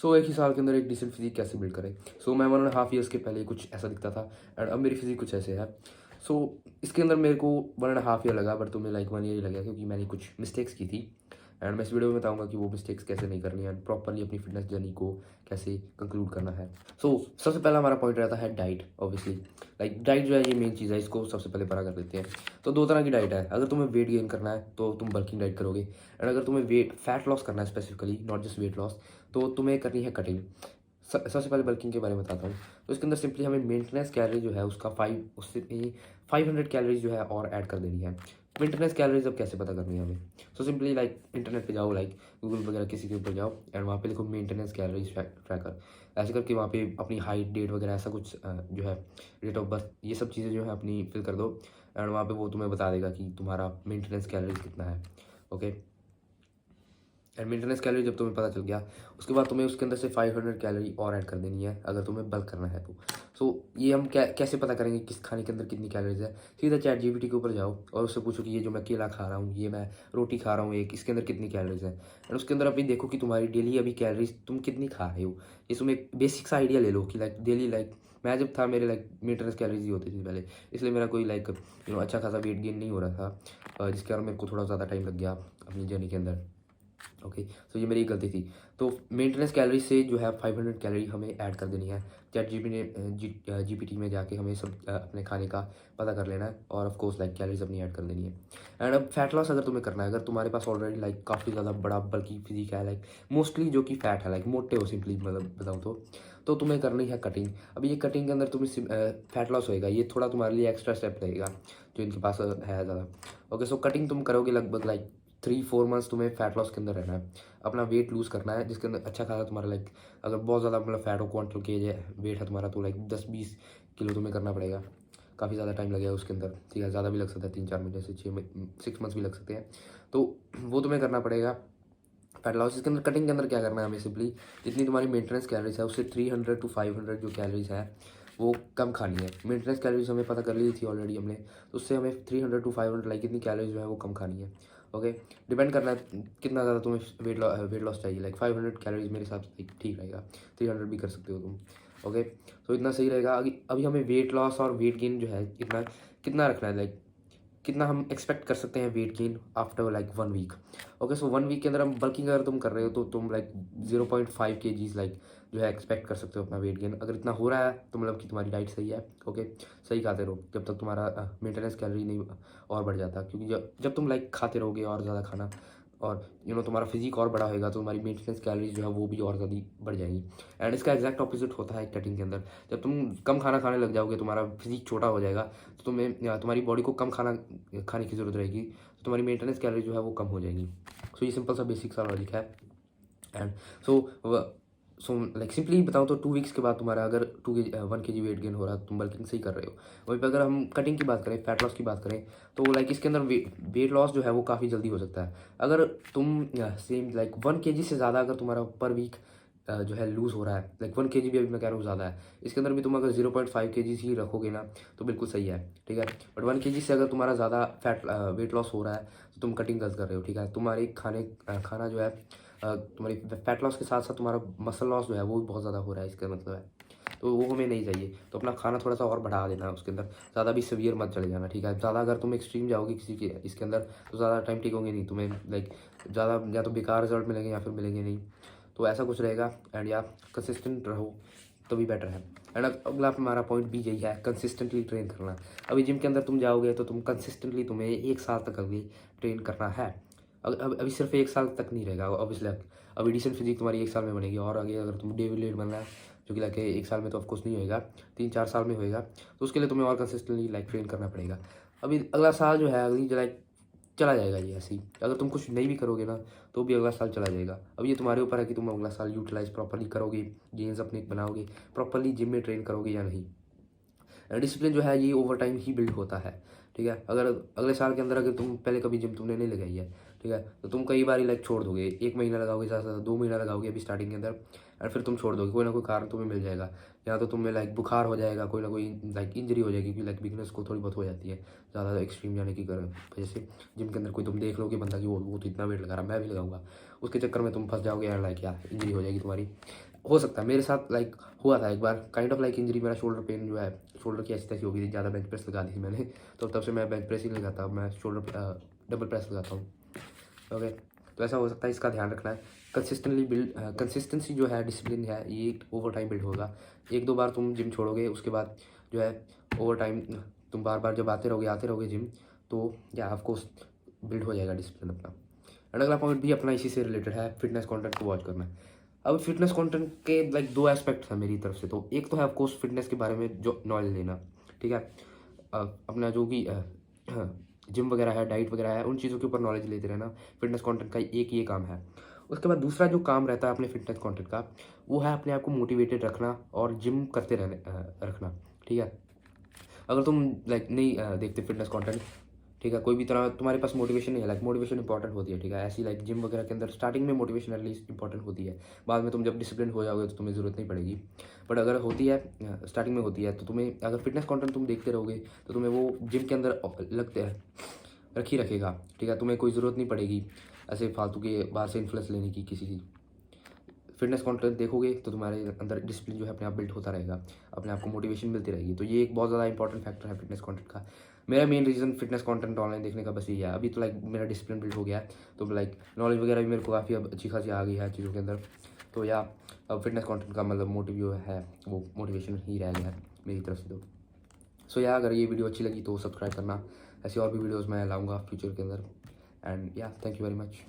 सो एक ही साल के अंदर एक डिसेंट फिजिक कैसे बिल्ड करें। सो मैं 1.5 ईयर्स के पहले कुछ ऐसा दिखता था एंड अब मेरी फिजिक कुछ ऐसे है। सो इसके अंदर मेरे को 1.5 ईयर लगा, बट तुम्हें लाइक 1 ईयर ही लगा क्योंकि मैंने कुछ मिस्टेक्स की थी। एंड मैं इस वीडियो में बताऊंगा कि वो मिस्टेक्स कैसे नहीं करनी है एंड प्रॉपरली अपनी फिटनेस जर्नी को कैसे कंक्लूड करना है। सो सबसे पहला हमारा पॉइंट रहता है डाइट। ऑब्वियसली लाइक डाइट जो है ये मेन चीज़ है, इसको सबसे पहले बड़ा कर देते हैं। तो दो तरह की डाइट है। अगर तुम्हें वेट गेन करना है तो तुम बल्किंग डाइट करोगे, एंड अगर तुम्हें फैट लॉस करना है specifically, not just weight loss, तो तुम्हें करनी है कटिंग। सबसे पहले बल्किंग के बारे में बताता हूँ। तो इसके अंदर सिंपली हमें मेंटेनेंस कैलोरी जो है उसका 500 कैलोरीज जो है और ऐड कर देनी है। मेंटेनेंस कैलोरीज अब कैसे पता करनी है हमें? सो सिंपली लाइक इंटरनेट पे जाओ, लाइक गूगल वगैरह किसी के ऊपर जाओ एंड वहाँ पे लिखो मेंटेनेंस कैलोरीज ट्रैकर। ऐसे करके वहाँ पे अपनी हाइट, डेट वगैरह ऐसा कुछ जो है, डेट ऑफ बर्थ, ये सब चीज़ें जो है अपनी फिल कर दो एंड वहाँ पे वो तुम्हें बता देगा कि तुम्हारा मेंटेनेंस कैलोरीज कितना है। ओके, एंड मेंटेनेंस कैलोरी जब तुम्हें पता चल गया, उसके बाद तुम्हें उसके अंदर से 500 कैलोरी और ऐड कर देनी है अगर तुम्हें बल्क करना है तो। सो ये हम कैसे पता करेंगे किस खाने के अंदर कितनी कैलोरीज है? सीधा चैट जीपीटी के ऊपर जाओ और उससे पूछो कि ये जो मैं केला खा रहा हूँ, ये मैं रोटी खा रहा हूँ एक, इसके अंदर कितनी कैलोरीज है। एंड उसके अंदर अभी देखो कि तुम्हारी डेली अभी कैलोरीज तुम कितनी खा रहे हो। ये तुम एक बेसिक सा आइडिया ले लो कि लाइक डेली, लाइक मैं जब था मेरे लाइक मेंटेनेंस कैलोरीज ही होती थी पहले, इसलिए मेरा कोई लाइक अच्छा खासा वेट गेन नहीं हो रहा था, जिसके कारण मेरे को थोड़ा ज़्यादा टाइम लग गया अपनी जर्नी के अंदर। ओके, सो ये मेरी गलती थी। तो मेंटेनेंस कैलोरी से जो है 500 कैलोरी हमें ऐड कर देनी है। चैट जीपीटी में जाके हमें सब अपने खाने का पता कर लेना है और ऑफ कोर्स लाइक कैलोरीज अपनी ऐड कर देनी है। एंड अब फैट लॉस अगर तुम्हें करना है, अगर तुम्हारे पास ऑलरेडी लाइक काफ़ी ज़्यादा बड़ा बल्कि फिजिक है, लाइक मोस्टली जो कि फैट है, लाइक मोटे हो सिंपली मतलब बताऊँ तो तुम्हें करनी है कटिंग। अब ये कटिंग के अंदर तुम्हें फैट लॉस होएगा, ये थोड़ा तुम्हारे लिए एक्स्ट्रा स्टेप रहेगा जो इनके पास है ज़्यादा। ओके, सो कटिंग तुम करोगे लगभग लाइक 3-4 मंथ्स तुम्हें फैट लॉस के अंदर रहना है, अपना वेट लूज़ करना है, जिसके अंदर अच्छा खासा तुम्हारा लाइक अगर बहुत ज़्यादा मतलब फैट हो, क्वांटल केज है वेट है तुम्हारा, तो लाइक 10-20 किलो तुम्हें करना पड़ेगा। काफ़ी ज़्यादा टाइम लगेगा उसके अंदर, ठीक है, ज़्यादा भी लग सकता है, 3-4 महीने से 6 मंथ्स भी लग सकते हैं। तो वो तुम्हें करना पड़ेगा फैट लॉस। इसके अंदर कटिंग के अंदर क्या करना है हमें? सिंपली जितनी तुम्हारी मेंटेनेंस कैलोरीज है उससे 300 to 500 जो कैलोरीज है वो कम खानी है। मेंटेनेंस कैलोरीज हमें पता कर ली थी ऑलरेडी हमने, तो उससे हमें 300 to 500 लाइक इतनी कैलोरीज जो है वो कम खानी है। ओके, डिपेंड करना है कितना ज़्यादा तुम्हें वेट लॉस चाहिए। लाइक 500 कैलोरीज मेरे हिसाब से ठीक रहेगा, 300 भी कर सकते हो तुम। ओके, तो इतना सही रहेगा। अभी हमें वेट लॉस और वेट गेन जो है इतना कितना रखना है, लाइक कितना हम एक्सपेक्ट कर सकते हैं weight gain after like 1 week. Okay, so 1 week के अंदर हम बल्किंग अगर तुम कर रहे हो तो तुम लाइक 0.5 kgs लाइक जो है एक्सपेक्ट कर सकते हो अपना वेट गेन। अगर इतना हो रहा है तो मतलब कि तुम्हारी डाइट सही है। ओके, सही खाते रहो जब तक तुम्हारा मेंटेनेंस कैलोरी नहीं और बढ़ जाता, क्योंकि जब तुम लाइक खाते रहोगे और ज़्यादा खाना और तुम्हारा फिजिक और बड़ा होएगा तो तुम्हारी मेंटेनेंस कैलोरीज जो है वो भी और ज़्यादा बढ़ जाएंगी। एंड इसका एग्जैक्ट ऑपोजिट होता है कटिंग के अंदर। जब तुम कम खाना खाने लग जाओगे, तुम्हारा फिजिक छोटा हो जाएगा, तो तुम्हारी बॉडी को कम खाना खाने की ज़रूरत रहेगी, तो तुम्हारी मेंटेनेंस कैलोरी जो है वो कम हो जाएगी। सो ये सिंपल सा बेसिक सा लॉजिक है। एंड सो लाइक सिंपली बताऊँ तो 2 वीक्स के बाद तुम्हारा अगर 1 kg वेट गेन हो रहा है, तुम बल्किंग सही कर रहे हो। वहीं पर अगर हम कटिंग की बात करें, फैट लॉस की बात करें, तो लाइक इसके अंदर वेट लॉस जो है वो काफ़ी जल्दी हो सकता है। अगर तुम सेम लाइक 1 kg से ज़्यादा अगर तुम्हारा पर वीक जो है लूज़ हो रहा है, लाइक 1 kg भी अभी मैं कह रहा हूँ ज़्यादा है, इसके अंदर भी तुम अगर 0.5 kg ही रखोगे ना तो बिल्कुल सही है, ठीक है। बट 1 kg से अगर तुम्हारा ज़्यादा वेट लॉस हो रहा है तो तुम कटिंग गलत कर रहे हो, ठीक है। तुम्हारी खाना जो है तुम्हारी फैट लॉस के साथ साथ तुम्हारा मसल लॉस जो है वो भी बहुत ज़्यादा हो रहा है, इसका मतलब है, तो वो हमें नहीं चाहिए। तो अपना खाना थोड़ा सा और बढ़ा देना उसके अंदर, ज़्यादा भी सीवियर मत चले जाना, ठीक है। ज़्यादा अगर तुम एक्सट्रीम जाओगे किसी के इसके अंदर तो ज़्यादा टाइम टिकोगे नहीं, तुम्हें लाइक ज़्यादा या तो बेकार रिजल्ट मिलेंगे या फिर मिलेंगे नहीं, तो ऐसा कुछ रहेगा। एंड या कंसिस्टेंट रहो तभी बेटर है। एंड अगला हमारा पॉइंट भी यही है, कंसिस्टेंटली ट्रेन करना। अभी जिम के अंदर तुम जाओगे तो तुम कंसिस्टेंटली तुम्हें 1 साल तक अभी ट्रेन करना है। अभी सिर्फ 1 साल तक नहीं रहेगा ऑब्वियसली, अभी डिसेंट फिजिक तुम्हारी 1 साल में बनेगी, और आगे अगर तुम डेविड लेट बनना है जो कि लाइक 1 साल में तो ऑफकोर्स नहीं होएगा, 3-4 साल में होएगा, तो उसके लिए तुम्हें और कंसिस्टेंटली लाइक ट्रेन करना पड़ेगा। अभी अगला साल जो है अगली लाइक चला जाएगा ये ऐसे ही, अगर तुम कुछ नहीं भी करोगे ना तो भी अगला साल चला जाएगा। अब ये तुम्हारे ऊपर है कि तुम अगला साल यूटिलाइज प्रॉपरली करोगे, गेन्स अपने बनाओगे, प्रॉपरली जिम में ट्रेन करोगे या नहीं। डिसिप्लिन जो है ये ओवर टाइम ही बिल्ड होता है, ठीक है। अगर अगले साल के अंदर अगर तुम पहले कभी जिम तुमने नहीं लगाई है, ठीक है। तो तुम कई बार लाइक छोड़ दोगे, 1 महीना लगाओगे, ज़्यादा से ज़्यादा 2 महीना लगाओगे अभी स्टार्टिंग के अंदर, और फिर तुम छोड़ दोगे। कोई ना कोई कारण तुम्हें मिल जाएगा, या तो तुम्हें लाइक बुखार हो जाएगा, कोई ना कोई लाइक इंजरी हो जाएगी, क्योंकि लाइक वीकनेस को थोड़ी बहुत हो जाती है ज़्यादा एक्सट्रीम जाने की वजह से। जिम के अंदर कोई तुम देख लोगे बंदा कि वो तो इतना वेट लगा रहा, मैं भी लगाऊंगा, उसके चक्कर में तुम फंस जाओगे यार, लाइक यार इंजरी हो जाएगी तुम्हारी। हो सकता है, मेरे साथ लाइक हुआ था एक बार काइंड ऑफ लाइक इंजरी। मेरा शोल्डर पेन जो है, शोल्डर की ऐसी तैसी हो गई थी, ज़्यादा बेंच प्रेस लगा दी थी मैंने, तो तब से मैं बेंच प्रेस ही नहीं लगाता, मैं शोल्डर डबल प्रेस लगाता हूँ। ओके, तो ऐसा हो सकता है, इसका ध्यान रखना है। कंसिस्टेंसी जो है, डिसिप्लिन है, ये ओवर टाइम बिल्ड होगा। 1-2 बार तुम जिम छोड़ोगे, उसके बाद जो है ओवर टाइम तुम बार बार जब आते रहोगे जिम, तो या ऑफकोर्स बिल्ड हो जाएगा डिसिप्लिन अपना। एंड अगला पॉइंट भी अपना इसी से रिलेटेड है, फिटनेस कंटेंट को वॉच करना। अब फिटनेस कंटेंट के लाइक 2 एस्पेक्ट हैं मेरी तरफ से। तो एक तो है ऑफकोर्स फिटनेस के बारे में जो नॉलेज लेना, ठीक है। अपना जो भी जिम वगैरह है, डाइट वगैरह है, उन चीज़ों के ऊपर नॉलेज लेते रहना, फिटनेस कंटेंट का एक ये काम है। उसके बाद दूसरा जो काम रहता है अपने फिटनेस कंटेंट का, वो है अपने आप को मोटिवेटेड रखना और जिम करते रखना, ठीक है। अगर तुम लाइक नहीं देखते फिटनेस कंटेंट, ठीक है, कोई भी तरह तुम्हारे पास मोटिवेशन नहीं है, लाइक मोटिवेशन इंपॉर्टेंट होती है, ठीक है। ऐसी लाइक जिम वगैरह के अंदर स्टार्टिंग में मोटिवेशन एटलीस्ट इंपॉर्टेंट होती है, बाद में तुम जब डिसिप्लिन हो जाओगे तो तुम्हें ज़रूरत नहीं पड़ेगी। बट अगर होती है स्टार्टिंग में होती है, तो तुम्हें अगर फिटनेस कंटेंट तुम देखते रहोगे तो तुम्हें वो जिम के अंदर लगते हैं रखेगा, ठीक है। तुम्हें कोई ज़रूरत नहीं पड़ेगी ऐसे फालतू के बाहर से इन्फ्लुएंस लेने की किसी की। फिटनेस कंटेंट देखोगे तो तुम्हारे अंदर डिसिप्लिन जो है अपने आप बिल्ड होता रहेगा, अपने आप को मोटिवेशन मिलती रहेगी। तो ये एक बहुत ज़्यादा इंपॉर्टेंट फैक्टर है फिटनेस कंटेंट का। मेरा main reason fitness content online देखने का बस यही है। अभी तो लाइक मेरा डिसिप्लिन बिल्ड हो गया है, तो लाइक नॉलेज वगैरह भी मेरे को काफ़ी अब अच्छी खासी आ गई है चीज़ों के अंदर। तो या अब फिटनेस कंटेंट का मतलब मोटिव जो है वो मोटिवेशन ही रह गया है मेरी तरफ से। तो सो या अगर ये वीडियो अच्छी लगी तो सब्सक्राइब करना, ऐसी और भी वीडियोज़ मैं लाऊँगा फ्यूचर के अंदर। एंड या थैंक यू वेरी मच।